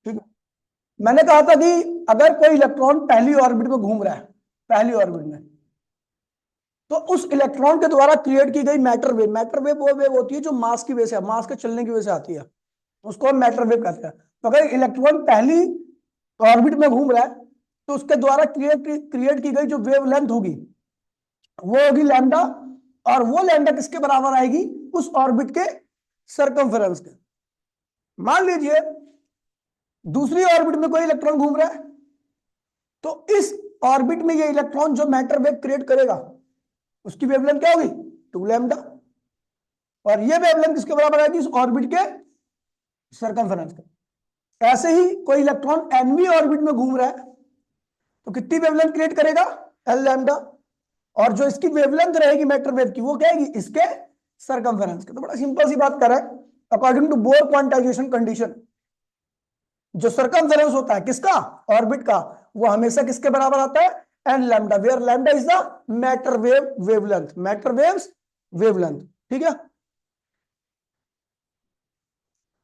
ठीक है। मैंने कहा था कि अगर कोई इलेक्ट्रॉन पहली ऑर्बिट में घूम रहा है, पहली ऑर्बिट में, तो उस इलेक्ट्रॉन के द्वारा क्रिएट की गई मैटर वेव वो वेव होती है जो मास की वजह से, मास के चलने की वजह से आती है, उसको हम मैटर वेव कहते हैं। तो अगर इलेक्ट्रॉन पहली ऑर्बिट में घूम रहा है तो उसके द्वारा क्रिएट की गई जो वेव लेंथ होगी वो होगी लैम्डा, और वो लैम्डा किसके बराबर आएगी? उस ऑर्बिट के सरकमफेरेंस के। मान लीजिए दूसरी ऑर्बिट में कोई इलेक्ट्रॉन घूम रहा है, तो इस ऑर्बिट में ये इलेक्ट्रॉन जो मैटर वेव क्रिएट करेगा उसकी वेवलेंथ क्या होगी? 2 लैम्डा, और ये वेवलेंथ किसके बराबर आएगी? इस ऑर्बिट के सरकमफेरेंस के। ऐसे ही कोई इलेक्ट्रॉन nवीं ऑर्बिट में घूम रहा है तो कितनी वेवलेंथ क्रिएट करेगा? L लैम्डा, और जो इसकी वेवलेंथ रहेगी मैटर वेव की वो क्या आएगी? इसके सरकमफेरेंस के। तो बड़ा सिंपल सी बात कर रहा है, according to Bohr quantization condition जो सरकमफेरेंस होता है किसका? ऑर्बिट का, वो हमेशा किसके बराबर आता है? N lambda, where lambda is the matter wave wavelength, matter waves wavelength. ठीक है,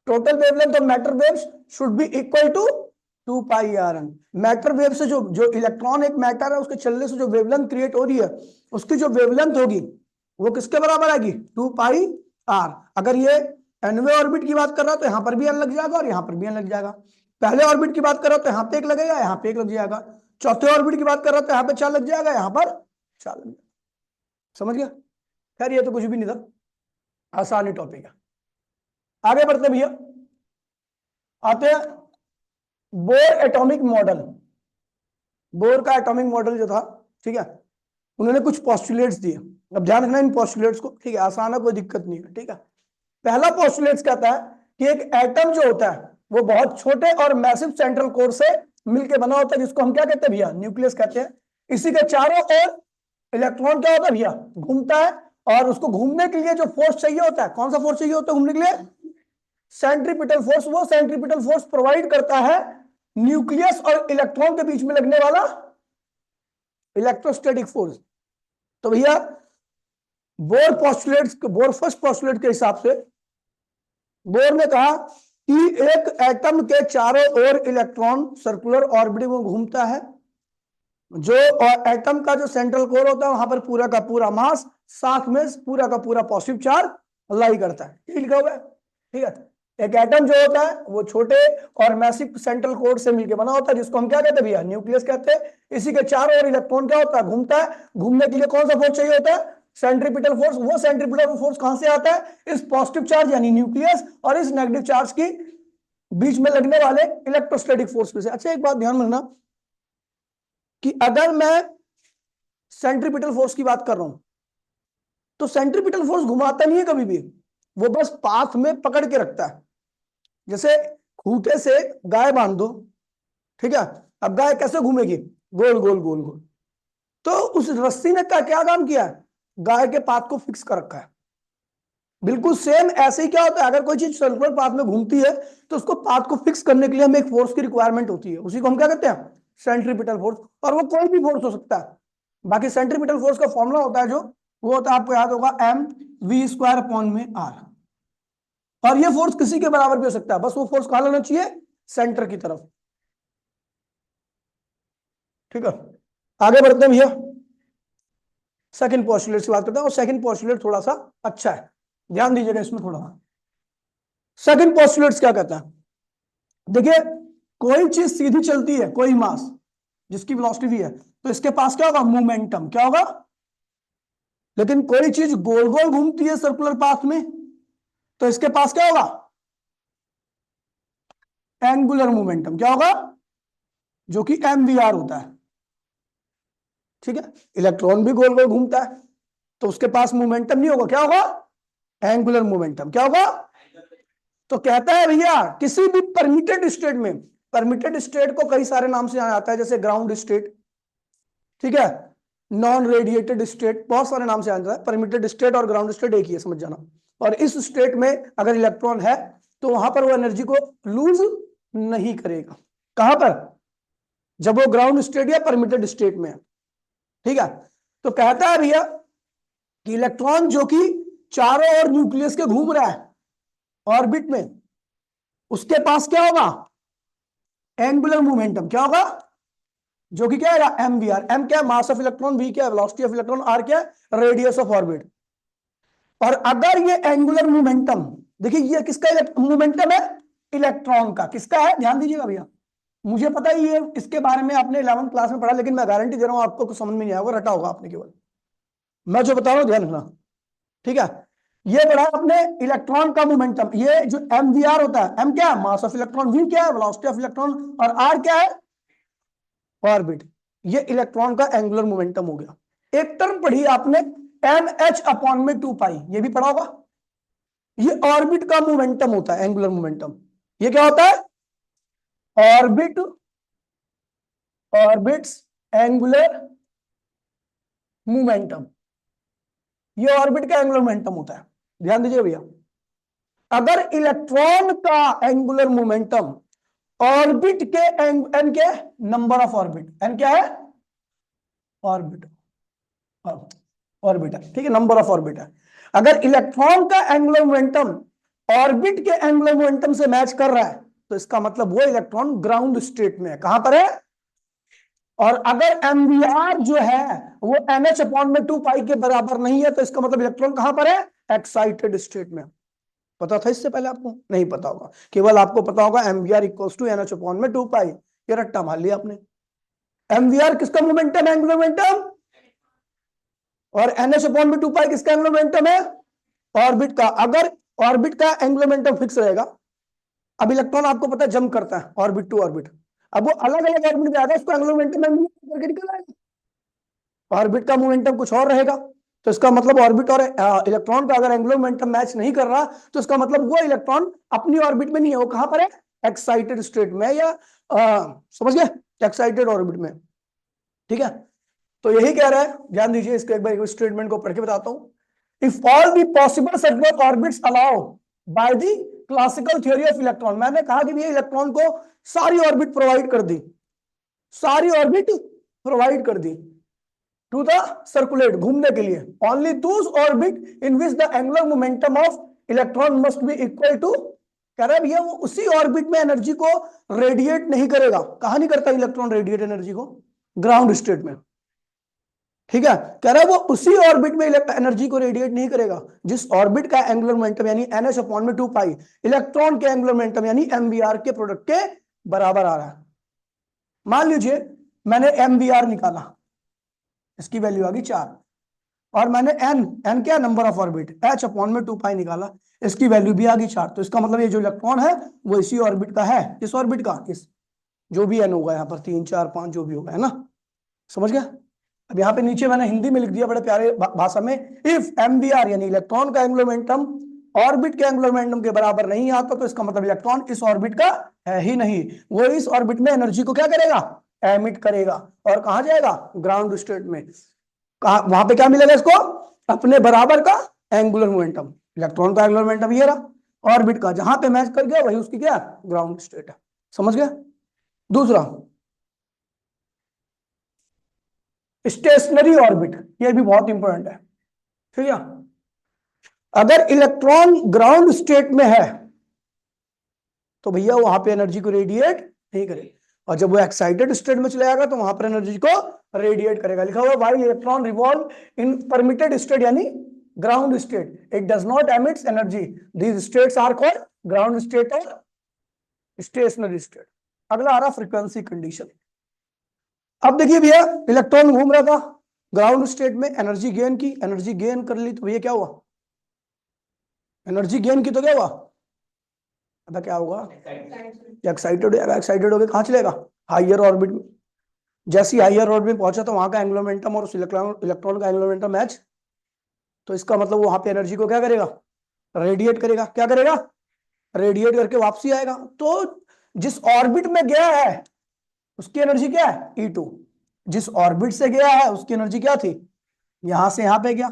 total wavelength of matter waves should be equal to 2 pi r n. Matter wave से जो जो इलेक्ट्रॉन एक मैटर है उसके चलने से जो वेवलेंथ क्रिएट हो रही है उसकी जो वेवलेंथ होगी वो किसके बराबर आएगी? 2 पाई आर। अगर ये एनवे ऑर्बिट की बात कर रहा है तो यहां पर भी एन लग जाएगा और यहां पर भी एन लग जाएगा। पहले ऑर्बिट की बात कर रहा तो यहां पे एक लगेगा, यहां पे एक लग जाएगा। चौथे ऑर्बिट की बात कर रहा तो यहां पे 4 लग जाएगा, यहां पर 4 लग जाएगा। समझ गया? खैर ये तो कुछ भी नहीं था, आसानी टॉपिक है। आगे बढ़ते भैया, आते हैं बोर एटॉमिक मॉडल। बोर का एटॉमिक मॉडल जो था, ठीक है, उन्होंने कुछ पोस्टुलेट्स दिए। अब ध्यान रखना इन पोस्टुलेट्स को, ठीक है, आसान है, कोई दिक्कत नहीं है। ठीक है, पहला पोस्टुलेट्स कहता है कि एक एटम जो होता है वो बहुत छोटे और मैसिव सेंट्रल कोर से मिलकर बना होता है, जिसको हम क्या कहते हैं भैया? न्यूक्लियस कहते हैं। इसी के चारों ओर इलेक्ट्रॉन क्या होता है भैया? घूमता है, और उसको घूमने के लिए जो फोर्स चाहिए होता है, कौन सा फोर्स चाहिए होता है घूमने के लिए? Centripetal force. वो सेंट्रीपिटल फोर्स प्रोवाइड करता है न्यूक्लियस और इलेक्ट्रॉन के बीच में लगने वाला इलेक्ट्रोस्टैटिक फोर्स। तो भैया बोर फर्स्ट पोस्टुलेट के हिसाब से बोर ने कहा कि एक एटम के चारों ओर इलेक्ट्रॉन सर्कुलर ऑर्बिट में घूमता है। जो एटम का जो सेंट्रल कोर होता है वहां पर पूरा का पूरा मास साथ में पूरा का पूरा पॉजिटिव चार्ज लाई करता है। ये लिखा हुआ है। ठीक है, एक एटम जो होता है वो छोटे और मैसिव सेंट्रल कोर से मिलकर बना होता है, जिसको हम क्या कहते हैं भैया? न्यूक्लियस कहते हैं। इसी के चारों ओर इलेक्ट्रॉन क्या होता है? घूमता है। घूमने के लिए कौन सा फोर्स चाहिए होता है? Centripetal force. वो सेंट्रीपिटल फोर्स कहां से आता है? इस पॉजिटिव चार्ज यानी न्यूक्लियस और इस नेगेटिव चार्ज की बीच में लगने वाले इलेक्ट्रोस्टैटिक फोर्स से। अच्छा, एक बात ध्यान में रखना कि अगर मैं सेंट्रीपिटल फोर्स की बात कर रहा हूं तो सेंट्रीपिटल फोर्स घुमाता नहीं है कभी भी, वो बस पाथ में पकड़ के रखता है। जैसे खूंटे से गाय बांध दो, ठीक है, अब गाय कैसे घूमेगी? गोल गोल गोल गोल। तो उस रस्सी ने क्या काम किया है? गाय के पाथ को फिक्स कर रखा है। बिल्कुल सेम ऐसे ही क्या होता है, अगर कोई चीज सर्कुलर पाथ में घूमती है तो उसको पाथ को फिक्स करने के लिए हमें एक फोर्स की रिक्वायरमेंट होती है, उसी को हम क्या कहते हैं? Centripetal force. और वो कोई भी फोर्स हो सकता है। बाकी सेंट्रीपिटल फोर्स का फॉर्मूला होता है जो, वो होता है, आपको याद होगा, mv² आर। और ये फोर्स किसी के बराबर भी हो सकता है, बस वो फोर्स कहां लेना चाहिए? सेंटर की तरफ। ठीक है, आगे बढ़ते हैं भैया, सेकंड पोस्टुलेट से बात करते हैं। और सेकंड पोस्टुलेट थोड़ा सा अच्छा है, ध्यान दीजिएगा इसमें थोड़ा। सेकंड पोस्टुलेट क्या कहता है? देखिए, कोई चीज सीधी चलती है, कोई मास जिसकी वेलोसिटी भी है, तो इसके पास क्या होगा? मोमेंटम। क्या होगा? लेकिन कोई चीज गोल गोल घूमती है सर्कुलर पाथ में, तो इसके पास क्या होगा? Angular momentum. क्या होगा? जो कि mvr होता है। ठीक है, इलेक्ट्रॉन भी गोल गोल घूमता है तो उसके पास मोमेंटम नहीं होगा। क्या होगा? Angular momentum. क्या होगा? तो कहता है भैया किसी भी परमिटेड स्टेट में, परमिटेड स्टेट को कई सारे नाम से जाना जाता है, जैसे ग्राउंड स्टेट, ठीक है, नॉन रेडिएटेड स्टेट, बहुत सारे नाम से जाना जाता है। परमिटेड स्टेट और ग्राउंड स्टेट एक ही है, समझ जाना। और इस स्टेट में अगर इलेक्ट्रॉन है तो वहां पर वो एनर्जी को लूज नहीं करेगा। कहां पर? जब वो ग्राउंड स्टेट या परमिटेड स्टेट में है। ठीक है, तो कहता है भैया कि इलेक्ट्रॉन जो कि चारों ओर न्यूक्लियस के घूम रहा है ऑर्बिट में, उसके पास क्या होगा? एंगुलर मोमेंटम क्या होगा, जो कि क्या है एम वी आर। एम क्या है मास ऑफ इलेक्ट्रॉन, वी क्या है वेलोसिटी ऑफ इलेक्ट्रॉन, आर क्या है रेडियस ऑफ ऑर्बिट। और अगर ये एंगुलर मोमेंटम, देखिए ये किसका मोमेंटम है, इलेक्ट्रॉन का। किसका है, ध्यान दीजिएगा भैया, मुझे पता ही है इसके बारे में आपने 11th क्लास में पढ़ा, लेकिन मैं गारंटी दे रहा हूं आपको कुछ समझ में नहीं आएगा, रटा होगा आपने केवल, मैं जो बता रहा हूं ध्यान रखना, ठीक है। ये पढ़ा आपने इलेक्ट्रॉन का मोमेंटम, ये जो एम वी आर होता है, एम क्या है मास ऑफ इलेक्ट्रॉन, वी क्या है वेलोसिटी ऑफ इलेक्ट्रॉन, और आर क्या है ऑर्बिट। ये इलेक्ट्रॉन का एंगुलर मोमेंटम हो गया। एक टर्म पढ़ी आपने एम एच अपॉन में 2 पाई, ये भी पढ़ा होगा। ये ऑर्बिट का मोमेंटम होता है, एंगुलर मोमेंटम। ये क्या होता है, ऑर्बिट, ऑर्बिट्स एंगुलर मोमेंटम। ये ऑर्बिट का एंगुलर मोमेंटम होता है, ध्यान दीजिए भैया। अगर इलेक्ट्रॉन का एंगुलर मोमेंटम ऑर्बिट के एन के नंबर ऑफ ऑर्बिट, एन क्या है ऑर्बिट, ऑर्बिट है, ठीक है, नंबर ऑफ ऑर्बिट है। अगर इलेक्ट्रॉन का एंगुलर मोमेंटम ऑर्बिट के एंगुलर मोमेंटम से मैच कर रहा है तो इसका मतलब वो इलेक्ट्रॉन ग्राउंड स्टेट में है। कहां पर है, और अगर एमवीआर जो है वो NH अपॉन में 2 पाई के बराबर नहीं है तो इसका मतलब इलेक्ट्रॉन कहां पर है, एक्साइटेड स्टेट में। पता था इससे पहले आपको, नहीं पता होगा, केवल आपको पता होगा MVR equals to NH upon में 2 पाई, ये रट्टा मार लिया आपने। एमवीआर किसका मोमेंटम है, एंगुलर मोमेंटम, और NH अपॉन में 2 पाई किसका एंगुलर मोमेंटम है, ऑर्बिट का। अगर ऑर्बिट का एंगुलर मोमेंटम फिक्स रहेगा, अब इलेक्ट्रॉन आपको पता है जंप करता है ऑर्बिट टू ऑर्बिट, अब वो अलग अलग ऑर्बिट में आएगा, उसको एंगुलर मोमेंटम करके निकल आएगा। ऑर्बिट का मोमेंटम कुछ और रहेगा, तो इसका मतलब ऑर्बिट और इलेक्ट्रॉन का अगर एंगुलर मोमेंटम मैच नहीं कर रहा तो इसका मतलब वो इलेक्ट्रॉन अपनी ऑर्बिट में नहीं है, वो कहां पर है, एक्साइटेड स्टेट में, या समझ गए, एक्साइटेड ऑर्बिट में, ठीक है। तो यही कह रहा है, ध्यान दीजिए, इसको एक बार स्टेटमेंट को पढ़ के बताता हूं। If all the possible circular orbits allow by the classical theory of electron, मैंने कहा कि ये इलेक्ट्रॉन को सारी ऑर्बिट प्रोवाइड कर दी, सारी ऑर्बिट प्रोवाइड कर दी टू द सर्कुलेट, घूमने के लिए। Only those orbit in which the angular momentum of electron must be equal to, कह रहा है भैया वो उसी ऑर्बिट में एनर्जी को रेडिएट नहीं करेगा। कहां नहीं करता इलेक्ट्रॉन रेडिएट एनर्जी को, ग्राउंड स्टेट में, ठीक है। कह रहा है वो उसी ऑर्बिट में एनर्जी को रेडिएट नहीं करेगा जिस ऑर्बिट का एंगुलर मोमेंटम यानी NH अपॉन में 2 पाई इलेक्ट्रॉन के एंगुलर मोमेंटम यानी MVR के प्रोडक्ट के बराबर आ रहा है। मान लीजिए मैंने MVR निकाला, इसकी वैल्यू आ गई 4, और मैंने n क्या number of orbit H upon में 2 पाई निकाला, इसकी वैल्यू भी आ गई 4। तो इसका मतलब ये जो इलेक्ट्रॉन है वो इसी ऑर्बिट का है, किस ऑर्बिट का, इस जो भी n होगा यहाँ पर 3 4 5 जो भी होगा, है ना, समझ गया। अब यहाँ पे नीचे मैंने हिंदी में लिख दिया बड़े प्यारे भाषा में, इफ MVR यानी इलेक्ट्रॉन का एंगुलर मोमेंटम ऑर्बिट के एंगुलर मोमेंटम के बराबर नहीं आता तो इसका मतलब इलेक्ट्रॉन इस ऑर्बिट का है ही नहीं, वो इस ऑर्बिट में एनर्जी को क्या करेगा, एमिट करेगा, और कहां जाएगा, ग्राउंड स्टेट में। कहा वहां पे क्या मिलेगा इसको, अपने बराबर का एंगुलर मोमेंटम। इलेक्ट्रॉन का एंगुलर मोमेंटम ये रहा, ऑर्बिट का जहां पे मैच कर गया वही उसकी क्या ग्राउंड स्टेट है, समझ गया। दूसरा स्टेशनरी ऑर्बिट, ये भी बहुत इंपॉर्टेंट है, ठीक है। अगर इलेक्ट्रॉन ग्राउंड स्टेट में है तो भैया वहां पे एनर्जी को रेडिएट नहीं करेगा, और जब वो एक्साइटेड स्टेट में चले जाएगा तो वहां पर एनर्जी को रेडिएट करेगा। लिखा हुआ while electron revolve in permitted state यानी ground state it does not emits energy, these states are called ground state और स्टेशनरी स्टेट। अगला आ रहा फ्रीक्वेंसी कंडीशन। अब देखिए भैया इलेक्ट्रॉन घूम रहा था ग्राउंड स्टेट में, एनर्जी गेन की, एनर्जी गेन कर ली तो भैया क्या हुआ, एनर्जी गेन की तो क्या हुआ, अब क्या होगा, एक्साइटेड हो जाएगा, एक्साइटेड होकर कहां चलेगा, हायर ऑर्बिट में। जैसे हायर ऑर्बिट में पहुंचा तो वहां का एंगुलर मोमेंटम और उस इलेक्ट्रॉन का एंगुलर मोमेंटम मैच, तो इसका मतलब वहां पे एनर्जी को क्या करेगा, रेडिएट करेगा। क्या करेगा, रेडिएट करके वापसी आएगा। तो जिस ऑर्बिट में गया है उसकी एनर्जी क्या है, E2। जिस ऑर्बिट से गया है उसकी एनर्जी क्या थी, यहां से यहां पे गया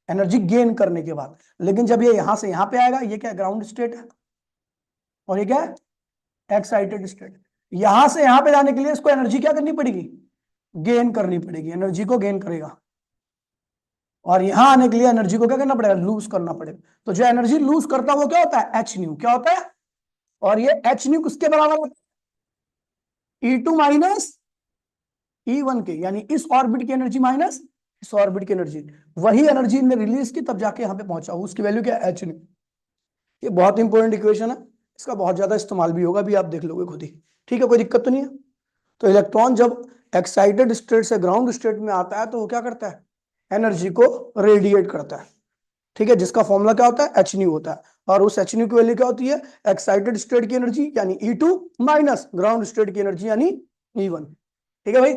एनर्जी गेन करने के बाद, लेकिन जब ये यहां से यहां पे आएगा ये क्या ग्राउंड स्टेट है, और ये क्या है एक्साइटेड स्टेट। यहां से यहां पे जाने के लिए इसको एनर्जी क्या करनी पड़ेगी, गेन करनी पड़ेगी, एनर्जी को गेन करेगा, और यहां आने के लिए एनर्जी को क्या करना पड़ेगा, लूज करना पड़ेगा। तो जो एनर्जी लूज करता है वो क्या होता है, H न्यू, क्या होता है, और ये H न्यू किसके बराबर होता है, E2 माइनस E1 के, यानी इस ऑर्बिट की एनर्जी माइनस इस ऑर्बिट की एनर्जी, वही एनर्जी ने रिलीज की तब जाके यहां पे पहुंचा, उसकी वैल्यू क्या है, h ने। ये बहुत इंपॉर्टेंट इक्वेशन है, इसका बहुत ज्यादा इस्तेमाल भी होगा, भी आप देख लोगे खुद ही। ठीक है, कोई दिक्कत तो नहीं है। तो इलेक्ट्रॉन जब एक्साइटेड स्टेट से ग्राउंड स्टेट में आता है तो वो क्या करता है, एनर्जी को रेडिएट करता है। ठीक है, जिसका फॉर्मूला क्या होता है, एच न्यू होता है। और उस एच न्यू की वैल्यू क्या होती है, एक्साइटेड स्टेट की एनर्जी यानी E2 माइनस ग्राउंड स्टेट की एनर्जी यानी E1। ठीक है भाई,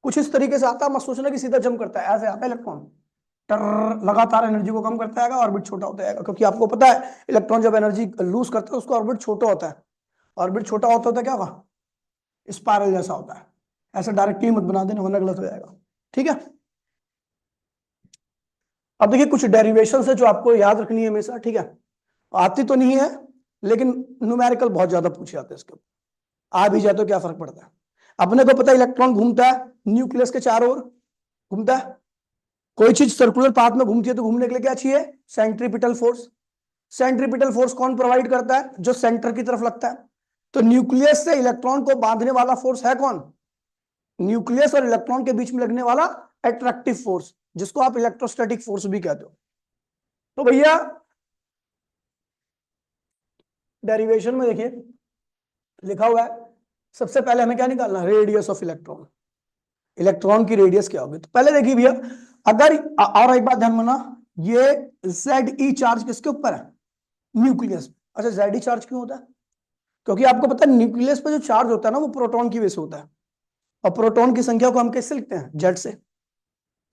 कुछ इस तरीके से आता है, मत सोचना कि सीधा जंप करता है, ऐसे आता है इलेक्ट्रॉन, टर लगातार एनर्जी को कम करता है, ऑर्बिट छोटा होता जाएगा। क्योंकि आपको पता है इलेक्ट्रॉन जब एनर्जी लूज करता है उसका ऑर्बिट छोटा होता है। ऑर्बिट छोटा होता है क्या होगा, स्पाइरल जैसा होता है। ऐसा डायरेक्टली मत बना देना, वरना गलत हो जाएगा। ठीक है, अब देखिए कुछ डेरिवेशन है जो आपको याद रखनी है हमेशा। ठीक है, आती तो नहीं है लेकिन न्यूमेरिकल बहुत ज्यादा पूछे जाते हैं इसके ऊपर। आ भी जाए तो क्या फर्क पड़ता है, अपने को पता है इलेक्ट्रॉन घूमता है न्यूक्लियस के चारों ओर, घूमता है। कोई चीज सर्कुलर पाथ में घूमती है तो घूमने के लिए क्या चाहिए, सेंट्रीपिटल फोर्स। सेंट्रीपिटल फोर्स कौन प्रोवाइड करता है, जो सेंटर की तरफ लगता है। तो न्यूक्लियस से इलेक्ट्रॉन को बांधने वाला फोर्स है कौन, न्यूक्लियस और इलेक्ट्रॉन के बीच में लगने वाला एट्रैक्टिव फोर्स, जिसको आप इलेक्ट्रोस्टैटिक फोर्स भी कहते हो। तो भैया डेरिवेशन में देखिए लिखा हुआ है, सबसे पहले हमें क्या निकालना, रेडियस ऑफ इलेक्ट्रॉन। इलेक्ट्रॉन की रेडियस क्या होगी, तो पहले देखिए भैया, अगर और एक बात ध्यान में, ये Ze चार्ज किसके ऊपर है, न्यूक्लियस। अच्छा Ze चार्ज क्यों होता है, क्योंकि आपको पता है न्यूक्लियस पे जो चार्ज होता है ना वो प्रोटॉन की वजह से होता है, और प्रोटॉन की संख्या को हम कैसे लिखते हैं, जेड से।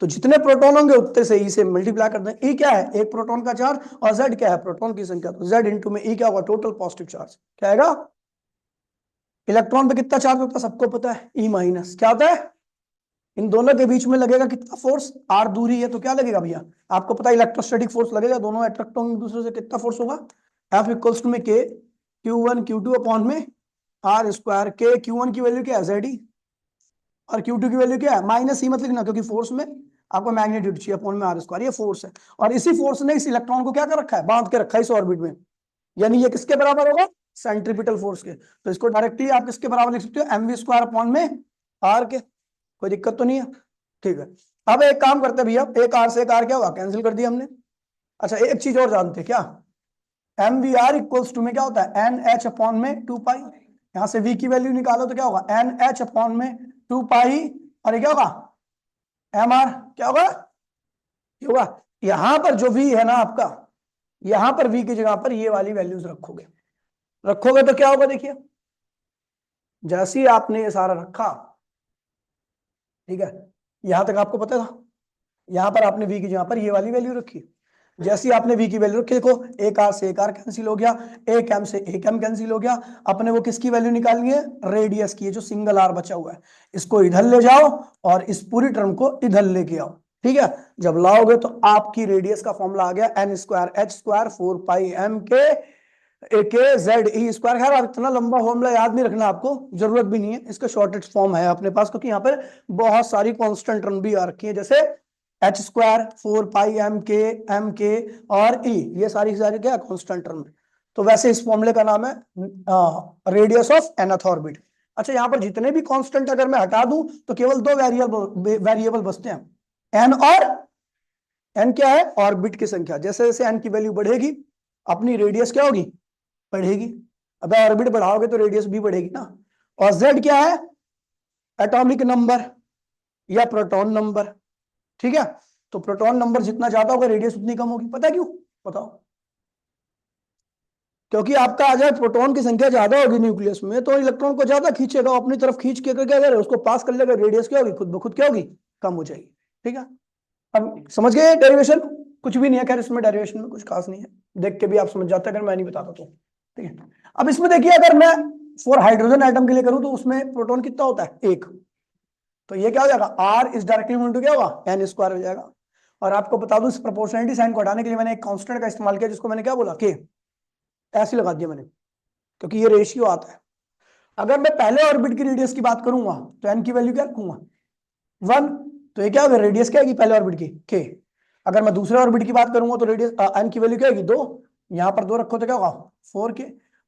तो जितने प्रोटॉन होंगे उतने से ई से मल्टीप्लाई कर दें। ई क्या है, एक प्रोटॉन का चार्ज, और जेड क्या है, प्रोटॉन की संख्या। तो जेड इंटू में ई क्या होगा, टोटल पॉजिटिव चार्ज। क्या आएगा, इलेक्ट्रॉन पे कितना चार्ज होता है सबको पता है, ई माइनस। क्या होता है, इन दोनों के बीच में लगेगा कितना फोर्स, आर दूरी है तो क्या लगेगा भैया, आपको पता है इलेक्ट्रोस्टैटिक फोर्स लगेगा, दोनों अट्रैक्ट होंगे एक दूसरे से, कितना फोर्स होगा, एफ इक्वल्स टू में के Q1 Q2 अपॉन में आर स्क्वायर। के Q1 की वैल्यू क्या है, जेड, और Q2 की वैल्यू क्या है, माइनस ई मत लिखना, क्योंकि फोर्स में आपको मैग्नीट्यूड चाहिए, अपॉन में आर स्क्वायर, ये फोर्स है। और इसी फोर्स ने इस इलेक्ट्रॉन को क्या कर रखा है, बांध के रखा है इस ऑर्बिट में, यानी ये किसके बराबर होगा, सेंट्रीपिटल फोर्स के। तो इसको डायरेक्टली आप किसके बराबर लिख सकते हो, mv स्क्वायर अपॉन में आर के। कोई दिक्कत तो नहीं है, ठीक है। अब एक काम करते हैं भैया, एक आर से एक आर क्या हुआ, कैंसिल कर दिया हमने। अच्छा एक चीज और जानते हैं क्या, m v r equals to में क्या होता है, एन एच अपॉन में 2 पाई। यहां से v की वैल्यू निकालो तो क्या होगा, एन एच अपॉन में 2 पाई, और ये क्या होगा, एम आर। क्या होगा, ये होगा, यहां पर जो v है ना आपका, यहां पर v की जगह पर ये वाली वैल्यूज रखोगे। रखोगे तो क्या होगा, देखिए जैसे ही आपने ये सारा रखा, ठीक है, यहां तक आपको पता था, यहां पर आपने v की जगह पर ये वाली वैल्यू रखी। जैसे ही आपने v की वैल्यू रखी, देखो एक आर से एक आर कैंसिल हो गया, एक एम से एक एम कैंसिल हो गया। अपने वो किसकी वैल्यू निकालनी है, रेडियस की, जो सिंगल आर बचा हुआ है, इसको इधर ले जाओ और इस पूरी टर्म को इधर लेके आओ। ठीक है, जब लाओगे तो आपकी रेडियस का फॉर्मूला आ गया, एन स्क्वायर एच स्क्वायर 4 पाई m के के जेड ई स्क्वायर। खैर इतना लंबा फॉर्मूला याद नहीं रखना, आपको जरूरत भी नहीं है, इसका शॉर्टेस्ट फॉर्म है अपने पास, क्योंकि यहाँ पर बहुत सारी कांस्टेंट टर्म भी आ रखी है, जैसे एच स्क्वायर 4 पाई m के और ई, ये सारी क्या कांस्टेंट टर्म है। तो वैसे इस फॉर्मूले का नाम है रेडियस ऑफ nth ऑर्बिट। अच्छा यहाँ पर जितने भी कांस्टेंट अगर मैं हटा दूं तो केवल दो वेरिएबल बचते हैं, एन और एन क्या है, ऑर्बिट की संख्या। जैसे जैसे एन की वैल्यू बढ़ेगी अपनी रेडियस क्या होगी, बढ़ेगी। अब ऑर्बिट बढ़ाओगे तो रेडियस भी बढ़ेगी ना। और जेड क्या है, एटॉमिक नंबर या प्रोटॉन नंबर। ठीक है, तो प्रोटॉन नंबर जितना ज्यादा होगा रेडियस उतनी कम होगी। पता है क्यों, बताओ, क्योंकि आपका आ जाए प्रोटॉन की संख्या ज्यादा होगी न्यूक्लियस में तो इलेक्ट्रॉन को ज्यादा खींचेगा, अपनी तरफ खींच के क्या करेगा, उसको पास कर लेगा, रेडियस क्या होगी, खुद ब खुद क्या होगी, कम हो जाएगी। ठीक है, अब समझ गए डेरिवेशन, कुछ भी नहीं है खैर इसमें, डेरिवेशन में कुछ खास नहीं है, देख के भी आप समझ जाते हैं अगर मैं नहीं बताता तो। ठीक है, अब इसमें देखिए अगर मैं फॉर हाइड्रोजन एटम के लिए करूं तो उसमें प्रोटॉन कितना होता है, एक। तो ये क्या हो जाएगा, r is directly equal to क्या होगा, एन स्क्वायर हो जाएगा। और आपको बता दूं इस प्रोपोर्शनलिटी साइन को हटाने के लिए मैंने एक कांस्टेंट का इस्तेमाल किया, जिसको मैंने क्या बोला, के, ऐसे लगा दिया मैंने, क्योंकि ये रेशियो आता है। अगर मैं पहले ऑर्बिट की रेडियस की बात करूंगा तो एन की वैल्यू क्या रखूंगा, 1। तो ये क्या होगा, रेडियस क्या है पहले ऑर्बिट की, के। अगर मैं दूसरे ऑर्बिट की बात करूंगा तो रेडियस एन की वैल्यू क्या है, 2। यहां पर 2 रखो तो क्या होगा, 4 के।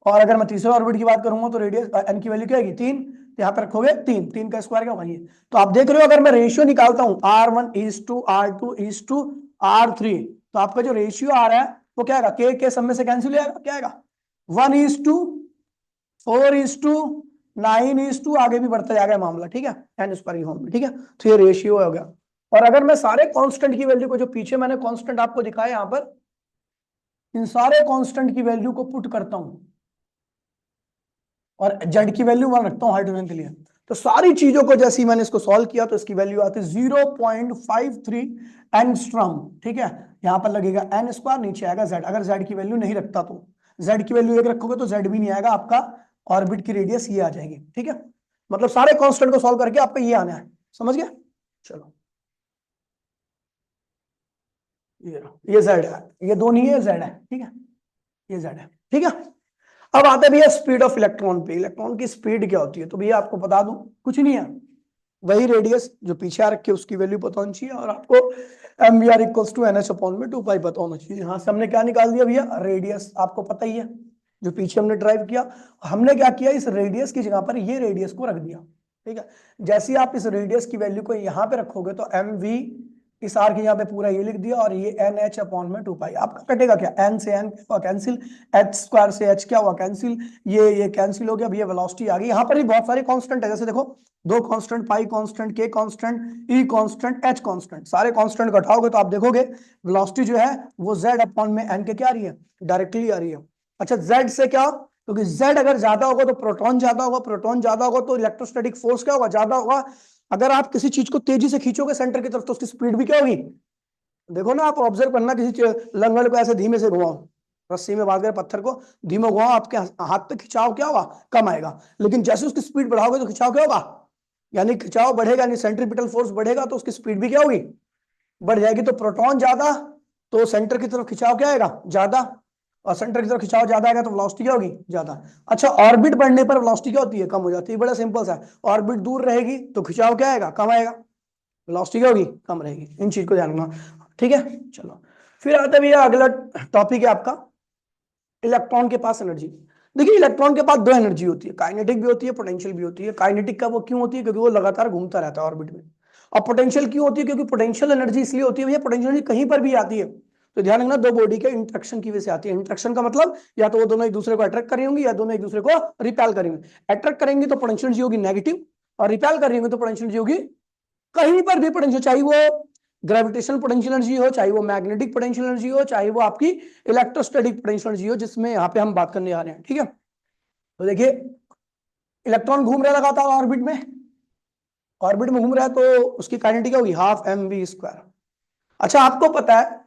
और अगर मैं तीसरे ऑर्बिट की बात करूंगा तो रेडियस एन की वैल्यू क्या आएगी 3, तो यहाँ पे रखोगे 3, 3 का स्क्वायर क्या होगा ये। तो आप देख रहे हो अगर मैं रेशियो निकालता हूँ R1:R2:R3, तो आपका जो रेशियो आ रहा है वो क्या आएगा, के सब में से कैंसिल हो जाएगा, क्या आएगा 1:4:9:, आगे भी बढ़ता जाएगा मामला, ठीक है, एन स्क्वायर की फॉर्म में, ठीक है। तो ये रेशियो हो गया। और अगर मैं सारे कांस्टेंट की वैल्यू को, जो पीछे मैंने कांस्टेंट आपको दिखाया यहां पर, इन सारे कांस्टेंट की वैल्यू को पुट करता हूं और जेड की वैल्यू 1 रखता हूं हाइड्रोजन के लिए, तो सारी चीजों को जैसे ही मैंने इसको सॉल्व किया तो इसकी वैल्यू आती है 0.53 एंगस्ट्रॉम, ठीक है। यहां पर लगेगा एन स्क्वायर, नीचे आएगा जेड। अगर जेड की वैल्यू नहीं रखता तो जेड की वैल्यू 1 रखोगे तो जेड भी नहीं आएगा, आपका ऑर्बिट की रेडियस ये आ जाएगी, ठीक है। मतलब सारे कांस्टेंट को सॉल्व करके आपको ये आना है, समझ गया। चलो ये जेड है, ये दो नहीं है, जेड है, ठीक है, ये जेड है, ठीक है। अब आते भैया स्पीड ऑफ इलेक्ट्रॉन पे। इलेक्ट्रॉन की स्पीड क्या होती है, तो भैया आपको बता दूं, कुछ नहीं है, वही रेडियस जो पीछे आ रखी है उसकी वैल्यू पता होनी चाहिए, और आपको mvr इक्वल्स टू NH/2 पता होना चाहिए। हाँ, हमने क्या निकाल दिया भैया, रेडियस आपको पता ही है, जो पीछे हमने ड्राइव किया। हमने क्या किया, इस रेडियस की जगह पर ये रेडियस को रख दिया, ठीक है। जैसे ही आप इस रेडियस की वैल्यू को यहाँ पे रखोगे तो mv, इस आर के यहाँ पे पूरा ये लिख दिया, और ये NH/2 आपका कटेगा क्या, n से n हुआ कैंसिल, h स्क्वायर से h क्या हुआ कैंसिल, ये कैंसिल हो गया। अब ये वेलोसिटी आ गई। यहाँ पर भी बहुत सारे कांस्टेंट है, जैसे देखो दो कांस्टेंट, पाई कांस्टेंट, के कांस्टेंट, ई कांस्टेंट, एच कांस्टेंट, सारे कांस्टेंट को हटाओगे तो आप देखोगे वेलोसिटी जो है वो z/n के क्या आ रही है, डायरेक्टली आ रही है। अच्छा, z से क्या, क्योंकि z अगर ज्यादा होगा तो प्रोटॉन ज्यादा होगा, प्रोटॉन ज्यादा होगा तो इलेक्ट्रोस्टैटिक फोर्स क्या होगा, ज्यादा होगा। अगर आप किसी चीज को तेजी से खींचोगे सेंटर की तरफ तो उसकी स्पीड भी क्या होगी। देखो ना, आप ऑब्जर्व करना, किसी लंगड़ को ऐसे धीमे से घुमाओ, रस्सी में बांध कर पत्थर को धीमे घुमाओ, आपके हाथ पे खिंचाव क्या होगा, कम आएगा। लेकिन जैसे उसकी स्पीड बढ़ाओगे तो खिंचाव क्या होगा, यानी खिंचाव बढ़ेगा, यानी सेंट्रीपिटल फोर्स बढ़ेगा तो उसकी स्पीड भी क्या होगी, बढ़ जाएगी। तो प्रोटॉन ज्यादा तो सेंटर की तरफ खिंचाव क्या आएगा, ज्यादा, और सेंटर की तरफ खिंचाव ज्यादा आएगा तो वेलोसिटी क्या होगी, ज्यादा। अच्छा, ऑर्बिट बढ़ने पर वेलोसिटी क्या होती है, कम हो जाती है। बड़ा सिंपल सा, ऑर्बिट दूर रहेगी तो खिंचाव क्या आएगा, कम आएगा, वेलोसिटी क्या होगी, कम रहेगी। इन चीज को ध्यान रखना, ठीक है। चलो फिर आता है भैया अगला टॉपिक है आपका इलेक्ट्रॉन के पास एनर्जी। देखिए, इलेक्ट्रॉन के पास दो एनर्जी होती है, काइनेटिक भी होती है, पोटेंशियल भी होती है। काइनेटिक का वो क्यों होती है, क्योंकि वो लगातार घूमता रहता है ऑर्बिट में। और पोटेंशियल क्यों होती है, क्योंकि पोटेंशियल एनर्जी इसलिए होती है भैया, पोटेंशियल एनर्जी कहीं पर भी आती है तो ध्यान रखना, दो बॉडी के इंटरेक्शन की वजह से आती है। इंटरेक्शन का मतलब या तो वो दोनों एक दूसरे को अट्रैक्ट कर रही होंगी या दोनों एक दूसरे को रिपेल करेंगे। अट्रैक्ट करेंगे तो पोटेंशियल एनर्जी होगी नेगेटिव, और रिपेल कर रही होंगी तो पोटेंशियल एनर्जी होगी, कहीं पर भी पोटेंशियल, चाहे वो ग्रेविटेशनल पोटेंशियल एनर्जी हो, चाहे वो मैग्नेटिक पोटेंशियल एनर्जी हो, चाहे वो आपकी इलेक्ट्रोस्टैटिक पोटेंशियल एनर्जी हो, जिसमें यहाँ पे हम बात करने आ रहे हैं, ठीक है। तो देखिए, इलेक्ट्रॉन घूम रहा है लगातार ऑर्बिट में, ऑर्बिट में घूम रहा है तो उसकी काइनेटिक क्या होगी, हाफ mv²। अच्छा, आपको पता है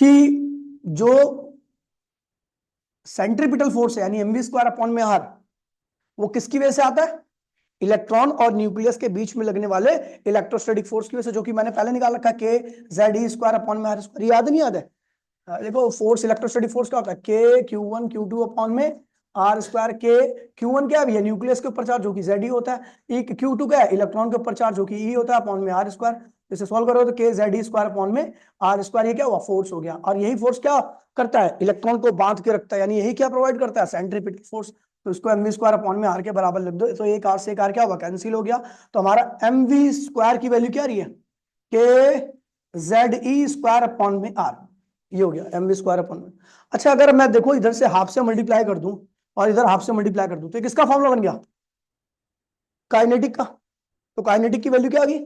कि जो सेंट्रीपिटल फोर्स है यानी mv²/r, वो किसकी वजह से आता है, इलेक्ट्रॉन और न्यूक्लियस के बीच में लगने वाले इलेक्ट्रोस्टैटिक फोर्स की वजह से, जो कि मैंने पहले निकाल रखा है, k(ZE²/r²), याद नहीं याद है। देखो, फोर्स, इलेक्ट्रोस्टैटिक फोर्स क्या होता है, k Q1 Q2 r²। के Q1 क्या है, न्यूक्लियस के ऊपर चार्ज जो कि Ze होता है, Q2 क्या है, इलेक्ट्रॉन के ऊपर चार्ज जो कि E होता है, अपॉन में r²। इसे सॉल्व करो तो k(ZE²/r²), ये क्या हुआ, फोर्स हो गया। और यही फोर्स क्या करता है, इलेक्ट्रॉन को बांध के रखता है, यानी यही क्या प्रोवाइड करता है, सेंट्रीपिटल फोर्स। तो इसको mv²/r के बराबर लिख दो, तो एक r से एक r क्या हुआ, कैंसिल हो गया। तो हमारा mv² की वैल्यू क्या रही है, k(ZE²/r), ये हो गया mv²/r। अच्छा, अगर मैं देखो इधर से हाफ से मल्टीप्लाई कर दूं और इधर हाफ से मल्टीप्लाई कर दूं तो किसका फॉर्मूला बन गया, काइनेटिक का। तो काइनेटिक की वैल्यू क्या आ गई,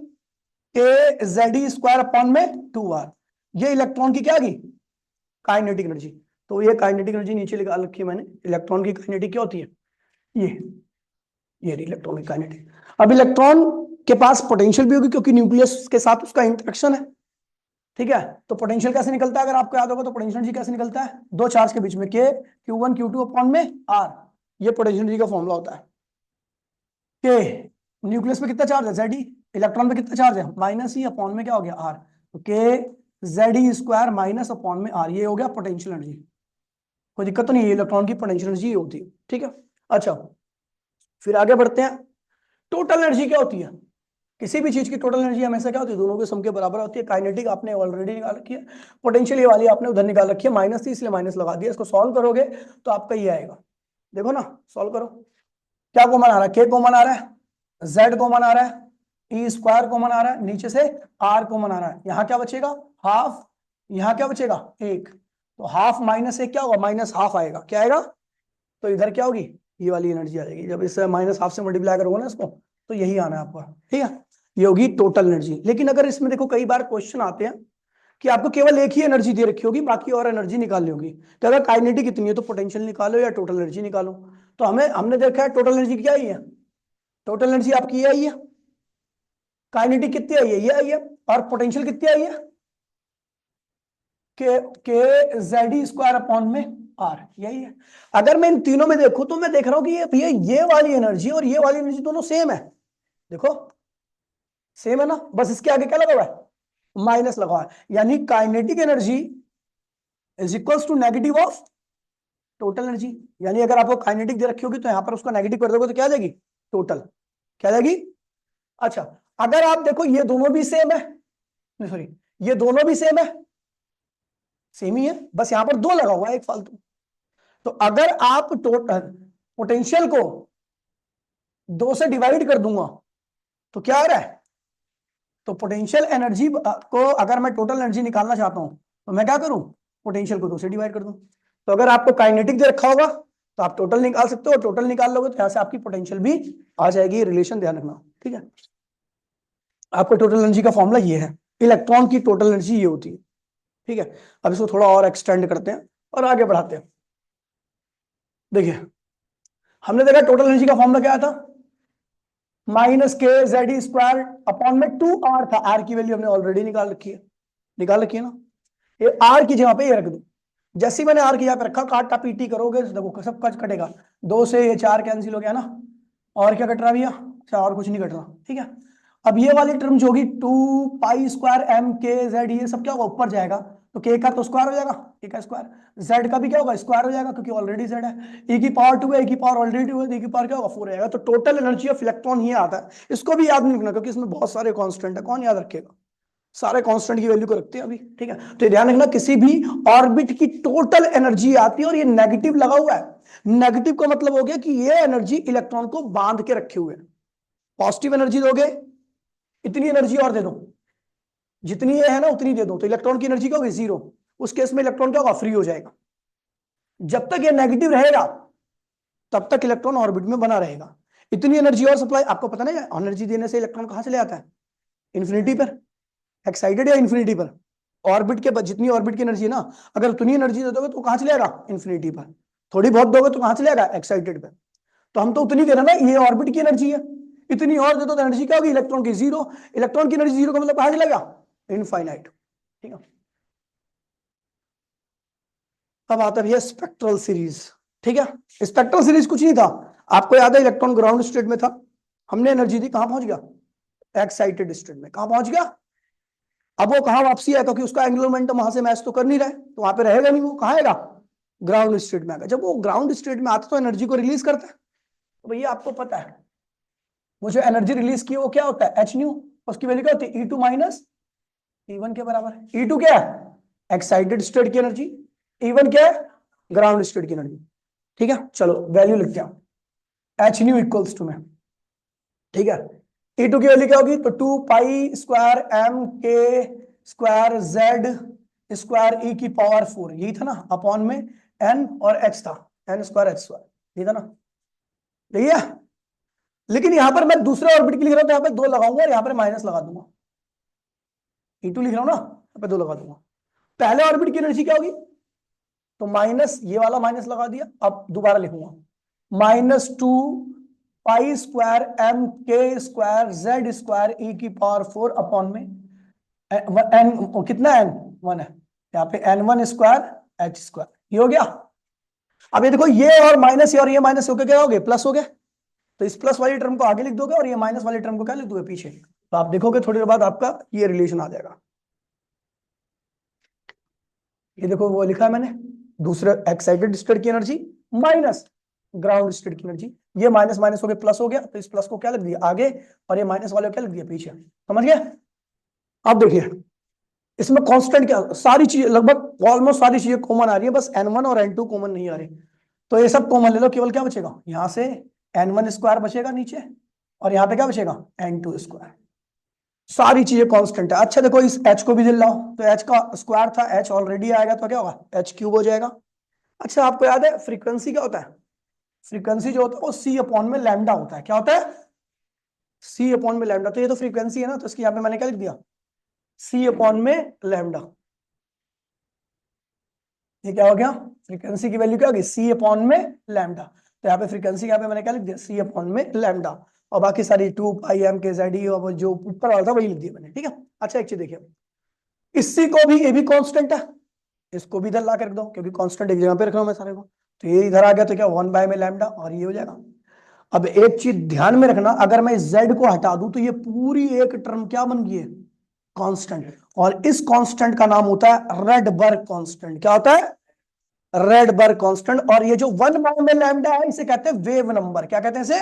k(ZE²/2r), ये इलेक्ट्रॉन की क्या आ गई, काइनेटिक एनर्जी। तो ये काइनेटिक एनर्जी नीचे निकाल रखी है मैंने। इलेक्ट्रॉन की काइनेटिक क्या होती है, ये इलेक्ट्रॉन की काइनेटिक। अब इलेक्ट्रॉन के पास पोटेंशियल भी होगी क्योंकि न्यूक्लियस के साथ उसका इंटरेक्शन है, ठीक है। तो पोटेंशियल कैसे निकलता है, अगर आपको याद होगा तो पोटेंशियल एनर्जी कैसे निकलता है, दो चार्ज के बीच में, k Q1 Q2/r, ये पोटेंशियल एनर्जी का फॉर्मूला होता है। k न्यूक्लियस पे कितना चार्ज है, Ze, इलेक्ट्रॉन पे कितना चार्ज है, -e, अपॉन में क्या हो गया, r। तो k(ZE²) - ये हो गया पोटेंशियल एनर्जी। कोई दिक्कत तो नहीं है, इलेक्ट्रॉन की पोटेंशियल एनर्जी होती है, ठीक है। अच्छा, फिर आगे बढ़ते हैं। टोटल एनर्जी क्या होती है, किसी भी चीज की टोटल एनर्जी हमेशा क्या होती है, दोनों के सम के बराबर होती है। काइनेटिक आपने ऑलरेडी निकाल रखी है, पोटेंशियल ये वाली आपने उधर निकाल रखी है, -थी इसलिए माइनस लगा दिया। इसको सॉल्व करोगे तो आपका ये आएगा, देखो ना, सॉल्व करो, क्या कॉमन आ रहा है, के कॉमन आ रहा है, जेड कॉमन आ रहा है, ई स्क्वायर कॉमन आ रहा है, नीचे से आर कॉमन आ रहा है, यहाँ क्या बचेगा हाफ, यहाँ क्या बचेगा एक, तो हाफ माइनस एक क्या होगा, माइनस हाफ आएगा, क्या आएगा, तो इधर क्या होगी, ये वाली एनर्जी आ जाएगी, जब इसे माइनस हाफ से मल्टीप्लाई करोगे ना इसको, तो यही आना है आपका, ठीक है, ये होगी टोटल एनर्जी। लेकिन अगर इसमें देखो कई बार क्वेश्चन आते हैं कि आपको केवल एक ही एनर्जी दे रखी होगी, बाकी और एनर्जी निकालनी होगी, तो अगर काइनेटिक कितनी है तो पोटेंशियल निकालो या टोटल एनर्जी निकालो। तो हमने देखा है टोटल एनर्जी क्या आई है, टोटल एनर्जी आपकी ये आई है, काइनेटिक कितनी आई है, ये आई है, और पोटेंशियल कितनी आई है, के जेड ई स्क्वायर अपॉन में आर, यही है। अगर मैं इन तीनों में देखूं तो मैं देख रहा हूं कि ये भैया ये वाली एनर्जी और ये वाली एनर्जी दोनों सेम है, देखो सेम है ना, बस इसके आगे क्या लगा हुआ है, माइनस लगा हुआ है, यानी kinetic energy is equals to negative of total energy. यानी अगर आपको काइनेटिक दे रखी होगी तो यहां पर उसको नेगेटिव कर दोगे तो क्या आ जाएगी, टोटल, क्या आ जाएगी। अच्छा, अगर आप देखो ये दोनों भी सेम है, सॉरी ये दोनों भी सेम है, सेम ही है, बस यहां पर दो लगा हुआ है एक फालतू। तो अगर आप टोटल पोटेंशियल को दो से डिवाइड कर दूंगा तो क्या आ रहा है, तो पोटेंशियल एनर्जी को अगर मैं टोटल एनर्जी निकालना चाहता हूं तो मैं क्या करूं, पोटेंशियल को दो से डिवाइड कर दूं। तो अगर आपको काइनेटिक दे रखा होगा तो आप टोटल निकाल सकते हो, टोटल निकाल लोगे तो यहां से आपकी पोटेंशियल भी आ जाएगी, रिलेशन ध्यान रखना, ठीक है। आपको टोटल एनर्जी का फॉर्मूला ये है, इलेक्ट्रॉन की टोटल एनर्जी ये होती है, ठीक है। अब इसको थोड़ा और एक्सटेंड करते हैं और आगे बढ़ाते हैं। देखिए हमने देखा टोटल एनर्जी का फॉर्मूला क्या था, माइनस के जेड ई स्क्वायर अपॉन में 2r था, r की वैल्यू हमने ऑलरेडी निकाल रखी है, ना, ये r की जगह पे ये रख दो, जैसे ही मैंने r की जगह पे रखा, काटा पीटी करोगे तो देखो सब कट कटेगा, 2 से ये 4 कैंसिल हो गया ना, और क्या कट रहा भैया, अच्छा और कुछ नहीं कट रहा, ठीक है। अब ये वाली टर्म जो होगी 2 पाई स्क्वायर m के z, ये सब क्या होगा ऊपर जाएगा, तो k का तो स्क्वायर हो जाएगा, k का स्क्वायर, z का भी क्या होगा स्क्वायर हो जाएगा क्योंकि ऑलरेडी z है, e की पावर 2 है, e की पावर ऑलरेडी 2 है, e की पावर क्या होगा 4 आएगा। तो टोटल एनर्जी ऑफ इलेक्ट्रॉन ही आता है, इसको भी याद नहीं रखना क्योंकि इसमें बहुत सारे कांस्टेंट है, कौन याद रखेगा, सारे कांस्टेंट की वैल्यू को रखते हैं अभी, ठीक है। तो ध्यान रखना किसी भी ऑर्बिट की टोटल एनर्जी आती है और ये नेगेटिव लगा हुआ है, नेगेटिव का मतलब हो गया कि ये एनर्जी इलेक्ट्रॉन को बांध के रखे हुए है। पॉजिटिव एनर्जी दोगे इतनी एनर्जी और दे दो, जितनी ये है ना उतनी दे दो, तो इलेक्ट्रॉन की एनर्जी क्या होगी जीरो, उस केस में इलेक्ट्रॉन क्या होगा फ्री हो जाएगा। जब तक ये नेगेटिव रहेगा तब तक इलेक्ट्रॉन ऑर्बिट में बना रहेगा। इतनी एनर्जी और सप्लाई, आपको पता नहीं एनर्जी देने से इलेक्ट्रॉन कहां चले आता है, इन्फिनिटी पर, एक्साइटेड या इन्फिनिटी पर, ऑर्बिट के जितनी ऑर्बिट की एनर्जी है ना, अगर उतनी एनर्जी दे दोगे तो कहां चले जाएगा, इन्फिनिटी पर, थोड़ी बहुत दोगे तो कहां चले जाएगा, एक्साइटेड पर। तो हम तो उतनी दे रहे ना, ये ऑर्बिट की एनर्जी है, इतनी और दे दो तो एनर्जी क्या होगी इलेक्ट्रॉन की जीरो, इलेक्ट्रॉन की एनर्जी जीरो का मतलब कहां चलेगा, इनफाइनाइट, ठीक है। अब आता है स्पेक्ट्रल सीरीज, ठीक है। स्पेक्ट्रल सीरीज कुछ नहीं था, आपको याद है इलेक्ट्रॉन ग्राउंड स्टेट में था, हमने एनर्जी दी, कहां पहुंच गया, एक्साइटेड स्टेट में, कहां पहुंच गया। अब वो कहां वापसी आएगा क्योंकि उसका एंगुलर मोमेंटम वहां से मैच तो कर नहीं रहा है, तो वहां पे रहेगा नहीं, वो कहां आएगा, ग्राउंड स्टेट में आएगा। जब वो ग्राउंड स्टेट में आता तो एनर्जी को रिलीज करता है, तो भैया आपको पता है वो जो एनर्जी रिलीज की वो क्या होता है, एच न्यू, उसकी वैल्यू क्या होती है, E2 माइनस E1 के बराबर है। E2 क्या है एक्साइटेड स्टेट की एनर्जी, E1 क्या है ग्राउंड स्टेट की एनर्जी, ठीक है। चलो वैल्यू लिखते हैं, एच न्यू इक्वल्स टू में, ठीक है, E2 की वैल्यू क्या होगी, तो 2 पाई स्क्वायर m के स्क्वायर z स्क्वायर e की पावर 4, यही था ना, अपॉन में n और h था, n स्क्वायर h स्क्वायर, यही था ना, यही है। लेकिन यहां पर मैं दूसरे ऑर्बिट की लिख रहा हूं तो यहां पर 2 लगाऊंगा और यहां पर माइनस लगा दूंगा, E2 लिख रहा हूं ना, यहां पर 2 लगा दूंगा। पहले ऑर्बिट की एनर्जी क्या होगी, तो माइनस, ये वाला माइनस लगा दिया, अब दोबारा लिखूंगा, -2 पाई स्क्वायर m के स्क्वायर z स्क्वायर e की पावर 4 अपॉन में n, कितना n 1 है, यहाँ पे n1 स्क्वायर h स्क्वायर, ये हो गया। अब ये देखो ये और माइनस और ये माइनस होकर क्या हो गए, प्लस हो गए, तो इस प्लस वाली टर्म को आगे लिख दोगे और ये माइनस वाली टर्म को क्या लिख दोगे पीछे, तो आप देखोगे थोड़ी देर बाद आपका ये रिलेशन आ जाएगा। ये देखो वो लिखा है मैंने, दूसरे एक्साइटेड स्टेट की एनर्जी माइनस ग्राउंड स्टेट की एनर्जी, ये माइनस माइनस हो गया प्लस हो गया, तो इस प्लस को क्या लिख दिया आगे और ये माइनस वाले को क्या लिख दिया पीछे, समझ गए। अब देखिए इसमें कांस्टेंट क्या, सारी चीजें लगभग ऑलमोस्ट सारी चीजें कॉमन आ रही है, बस n1 और n2 कॉमन नहीं आ रही। तो ये सब कॉमन ले लो, केवल क्या बचेगा यहां से n1 स्क्वायर बचेगा नीचे, और यहाँ पे क्या बचेगा n2 स्क्वायर। सारी चीजें कांस्टेंट है। अच्छा देखो इस h को भी दिल लाओ, तो h का स्क्वायर था, h ऑलरेडी आएगा तो क्या होगा h³ हो जाएगा। अच्छा आपको याद है फ्रीक्वेंसी क्या होता है, फ्रीक्वेंसी जो होता है वो c/λ होता है। क्या होता है c/λ। तो ये तो फ्रीक्वेंसी है ना, तो इसकी यहाँ पे मैंने क्या लिख दिया c/λ। ये क्या हो गया, फ्रीक्वेंसी की वैल्यू क्या होगी c/λ। तो यहाँ पे फ्रीक्वेंसी यहाँ पे मैंने क्या लिख दिया c/λ, और बाकी सारी 2πm/kZe और जो ऊपर वाला था वही लिख दिया मैंने, ठीक है। अच्छा एक चीज देखिए, इसी को भी, ये भी कांस्टेंट है, इसको भी इधर ला के रख दो, क्योंकि कांस्टेंट एक जगह पे रख रहा हूं मैं सारे को। तो ये इधर आ गया तो क्या 1/λ, और ये हो जाएगा। अब एक चीज ध्यान में रखना, अगर मैं z को हटा दूं तो ये पूरी एक टर्म क्या बन गई है कांस्टेंट, और इस कांस्टेंट का नाम होता है रेडबर्ग कांस्टेंट। क्या होता है रेडबर्ग कांस्टेंट। और ये जो 1/λ है इसे कहते हैं वेव नंबर। क्या कहते हैं इसे,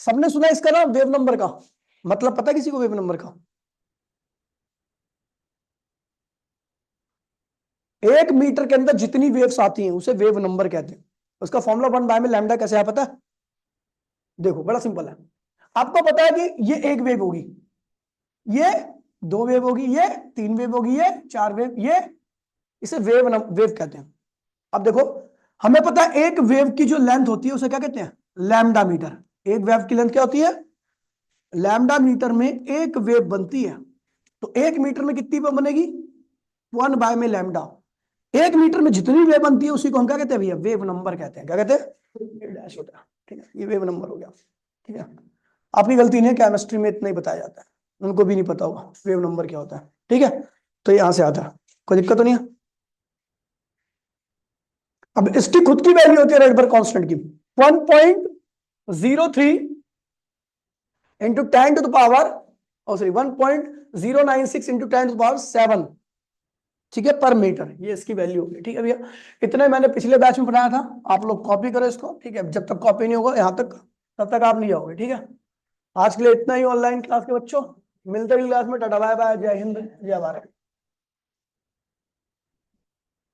सबने सुना इसका नाम वेव नंबर का, मतलब पता है किसी को वेव नंबर का? 1 मीटर के अंदर जितनी वेव्स आती हैं उसे वेव नंबर कहते हैं। उसका फॉर्मूला 1/λ कैसे है पता है? देखो बड़ा सिंपल है, आपको पता है कि ये एक वेव होगी, ये 2 वेव होगी, ये 3 वेव होगी, ये 4 वेव, ये इसे वेव कहते हैं। अब देखो हमें पता है एक वेव की जो लेंथ होती है उसे क्या कहते हैं लैम्डा मीटर। एक वेव की लेंथ क्या होती है लैम्डा मीटर में एक वेव बनती है। तो 1 मीटर में कितनी वेव बनेगी 1/λ। 1 मीटर में जितनी वेव बनती है उसी को हम क्या कहते हैं भैया वेव नंबर कहते हैं। क्या कहते हैं डैश होता है, ठीक है, ये वेव नंबर हो गया, ठीक है। आपकी गलती नहीं है, केमिस्ट्री में इतना ही बताया जाता है, उनको भी नहीं पता होगा वेव नंबर क्या होता है, ठीक है। तो यहां से आता है, कोई दिक्कत तो नहीं है। अब इसकी खुद की वैल्यू होती है रेडबर्ग कांस्टेंट की 1.03 इंटू 10⁻, सॉरी 1.096 इंटू 10⁻7, ठीक है, पर मीटर। ये इसकी वैल्यू होगी, ठीक है भैया। इतना मैंने पिछले बैच में पढ़ाया था, आप लोग कॉपी करो इसको, ठीक है। जब तक कॉपी नहीं होगा यहाँ तक, तब तक आप नहीं जाओगे, ठीक है। आज के लिए इतना ही ऑनलाइन क्लास के बच्चों, मिलते हैं क्लास में। टाटा बाय बाय, जय हिंद जय भारत।